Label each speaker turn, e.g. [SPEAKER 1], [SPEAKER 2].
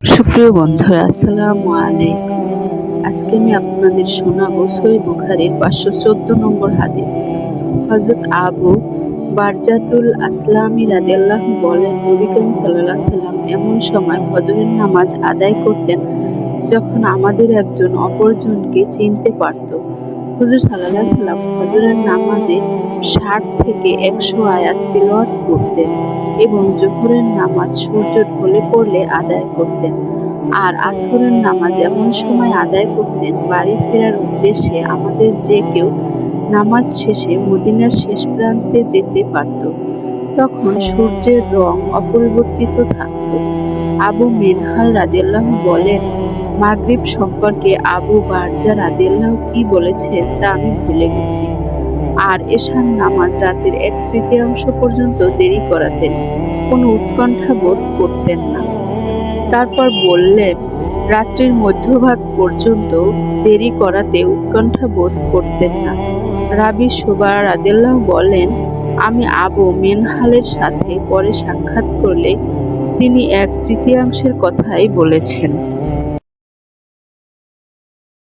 [SPEAKER 1] সুপ্রিয় বন্ধুরা, আসসালামু আলাইকুম। আজকে আমি আপনাদের শোনাবো সহিহ বুখারীর 514 নম্বর হাদিস। হযরত আবু বারজাতুল আসলামী রাদিয়াল্লাহু বলেন, নবী করিম সাল্লাল্লাহু আলাইহি সাল্লাম এমন সময় ফজরের নামাজ আদায় করতেন যখন আমাদের একজন অপরজনকে চিনতে পারত। হুজুর সাল্লাল্লাহু আলাইহি সাল্লাম ফজরের নামাজে 60 থেকে 100 আয়াত তিলাওয়াত করতেন এবং জোহরের নামাজ সূর্য ঢলে পড়লে আদায় করতেন। আর আসরের নামাজ এমন সময় আদায় করতেন বাড়ি ফেরার উদ্দেশ্যে আমাদের যে কেউ নামাজ শেষে মদিনার শেষ প্রান্তে যেতে পারত। তখন সূর্যের রং অপরিবর্তিত থাকত। আবু মিনহাল রাদিয়াল্লাহু বলেন, মাগরিব সম্পর্কে আবু বারজা রাদিয়াল্লাহু কি বলেছেন তা আমি ভুলে গেছি। আর এশার নামাজ রাতের 1/3 পর্যন্ত দেরি করাতেন, কোনো উৎকণ্ঠা বোধ করতেন না। তারপর বললেন, রাত্রির মধ্যভাগ পর্যন্ত দেরি করাতে উৎকণ্ঠা বোধ করতেন না। রাবি সুবাহ রাদিয়াল্লাহু বলেন, আমি আবু মিনহালের সাথে পরে সাক্ষাৎ করলে তিনি 1/3 কথাই বলেছেন।